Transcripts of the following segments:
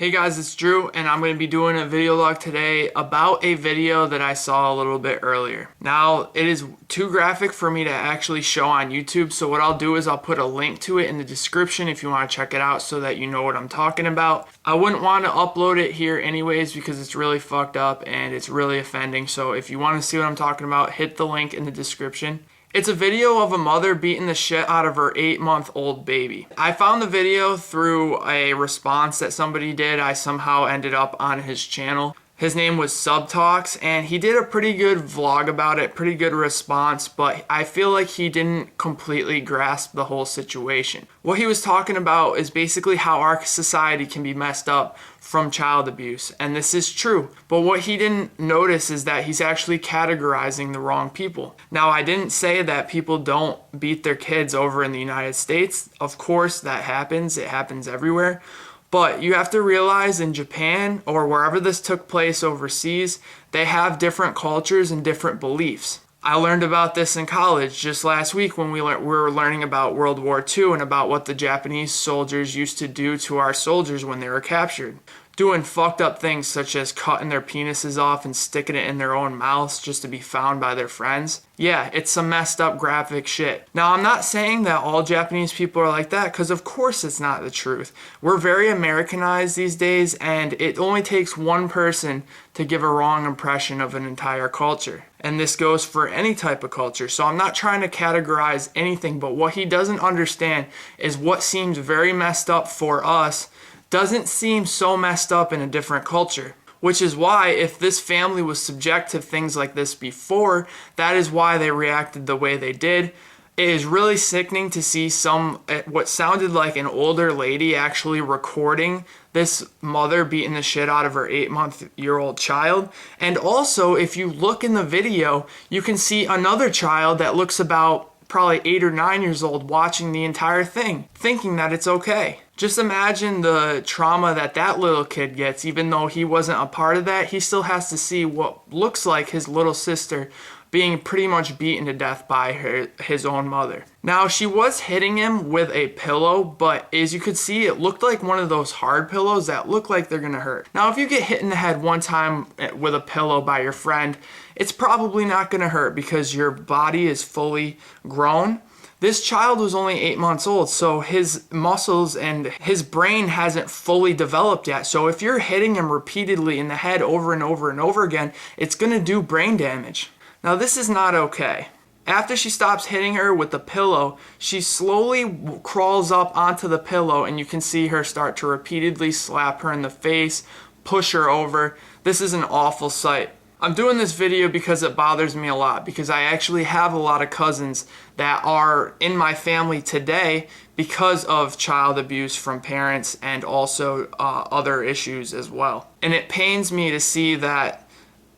Hey guys, it's Drew, and I'm going to be doing a video log today about a video that I saw a little bit earlier. Now, it is too graphic for me to actually show on YouTube, so what I'll do is I'll put a link to it in the description if you want to check it out so that you know what I'm talking about. I wouldn't want to upload it here anyways because it's really fucked up and it's really offending, so if you want to see what I'm talking about, hit the link in the description. It's a video of a mother beating the shit out of her 8-month-old baby. I found the video through a response that somebody did. I somehow ended up on his channel. His name was Subtalks, and he did a pretty good vlog about it, pretty good response, but I feel like he didn't completely grasp the whole situation. What he was talking about is basically how our society can be messed up from child abuse, and this is true. But what he didn't notice is that he's actually categorizing the wrong people. Now, I didn't say that people don't beat their kids over in the United States. Of course, that happens. It happens everywhere. But you have to realize in Japan or wherever this took place overseas, they have different cultures and different beliefs. I learned about this in college just last week when we were learning about World War II and about what the Japanese soldiers used to do to our soldiers when they were captured. Doing fucked up things such as cutting their penises off and sticking it in their own mouths just to be found by their friends. Yeah, it's some messed up graphic shit. Now, I'm not saying that all Japanese people are like that, because of course it's not the truth. We're very Americanized these days, and it only takes one person to give a wrong impression of an entire culture. And this goes for any type of culture. So I'm not trying to categorize anything, but what he doesn't understand is what seems very messed up for us doesn't seem so messed up in a different culture. Which is why, if this family was subject to things like this before, that is why they reacted the way they did. It is really sickening to see what sounded like an older lady actually recording this mother beating the shit out of her 8-month-old child. And also, if you look in the video, you can see another child that looks about probably 8 or 9 years old watching the entire thing, thinking that it's okay. Just imagine the trauma that little kid gets. Even though he wasn't a part of that, he still has to see what looks like his little sister being pretty much beaten to death by his own mother. Now, she was hitting him with a pillow, but as you could see, it looked like one of those hard pillows that look like they're gonna hurt. Now, if you get hit in the head one time with a pillow by your friend, it's probably not gonna hurt because your body is fully grown. This child was only 8 months old, so his muscles and his brain hasn't fully developed yet. So if you're hitting him repeatedly in the head over and over and over again, it's gonna do brain damage. Now, this is not okay. After she stops hitting her with the pillow, she slowly crawls up onto the pillow, and you can see her start to repeatedly slap her in the face, push her over. This is an awful sight. I'm doing this video because it bothers me a lot, because I actually have a lot of cousins that are in my family today because of child abuse from parents and also other issues as well. And it pains me to see that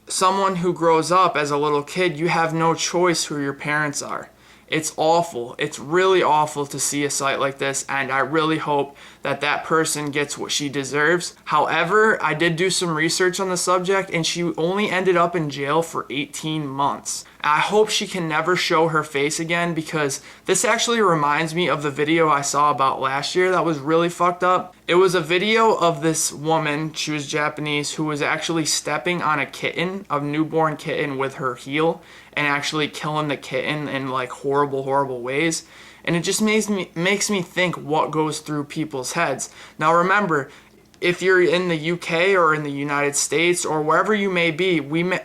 someone who grows up as a little kid, you have no choice who your parents are. It's awful. It's really awful to see a sight like this, and I really hope that that person gets what she deserves. However, I did do some research on the subject, and she only ended up in jail for 18 months. I hope she can never show her face again, because this actually reminds me of the video I saw about last year that was really fucked up. It was a video of this woman, she was Japanese, who was actually stepping on a kitten, a newborn kitten, with her heel, and actually killing the kitten in like horrible ways. And it just makes me think what goes through people's heads. Now remember, if you're in the UK or in the United States or wherever you may be,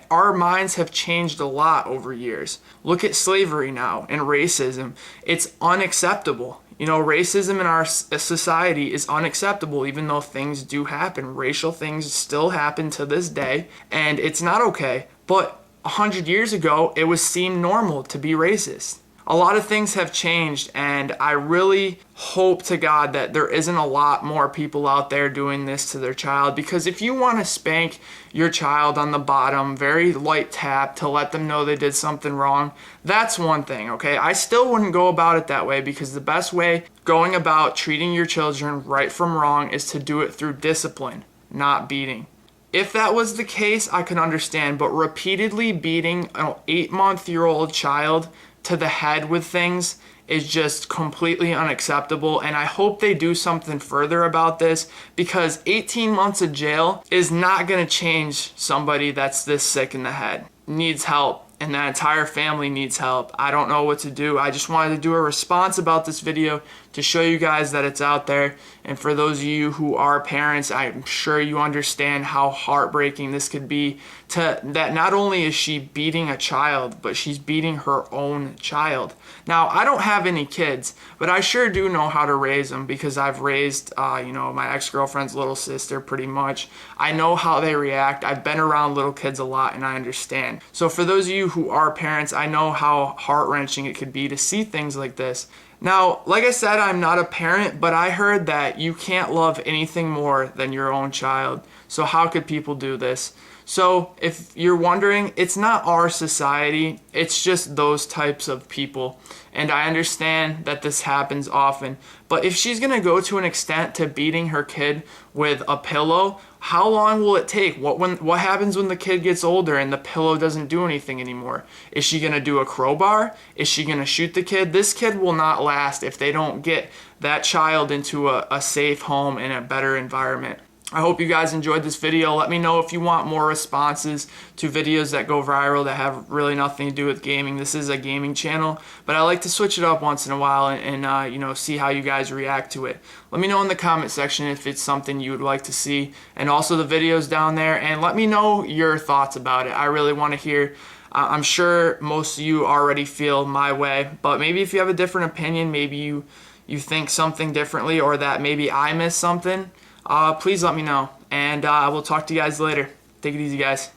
our minds have changed a lot over years. Look at slavery now and racism. It's unacceptable. You know, racism in our society is unacceptable, even though things do happen. Racial things still happen to this day, and it's not okay. But 100 years ago, it was seen normal to be racist. A lot of things have changed, and I really hope to God that there isn't a lot more people out there doing this to their child, because if you want to spank your child on the bottom, very light tap to let them know they did something wrong, that's one thing, okay? I still wouldn't go about it that way, because the best way going about treating your children right from wrong is to do it through discipline, not beating. If that was the case, I could understand, but repeatedly beating an 8-month-old child to the head with things is just completely unacceptable, and I hope they do something further about this, because 18 months of jail is not going to change somebody that's this sick in the head. Needs help, and that entire family needs help. I don't know what to do. I just wanted to do a response about this video to show you guys that it's out there. And for those of you who are parents, I'm sure you understand how heartbreaking this could be, to that not only is she beating a child, but she's beating her own child. Now, I don't have any kids, but I sure do know how to raise them, because I've raised my ex-girlfriend's little sister pretty much. I know how they react. I've been around little kids a lot, and I understand. So for those of you who are parents, I know how heart-wrenching it could be to see things like this. Now, like I said, I'm not a parent, but I heard that you can't love anything more than your own child. So how could people do this? So if you're wondering, it's not our society, it's just those types of people. And I understand that this happens often, but if she's gonna go to an extent to beating her kid with a pillow, how long will it take? What happens when the kid gets older and the pillow doesn't do anything anymore? Is she gonna do a crowbar? Is she gonna shoot the kid? This kid will not last if they don't get that child into a safe home and a better environment. I hope you guys enjoyed this video. Let me know if you want more responses to videos that go viral that have really nothing to do with gaming. This is a gaming channel, but I like to switch it up once in a while and see how you guys react to it. Let me know in the comment section if it's something you would like to see, and also the videos down there, and let me know your thoughts about it. I really want to hear. I'm sure most of you already feel my way, but maybe if you have a different opinion, maybe you think something differently, or that maybe I missed something, please let me know, and I will talk to you guys later. Take it easy, guys.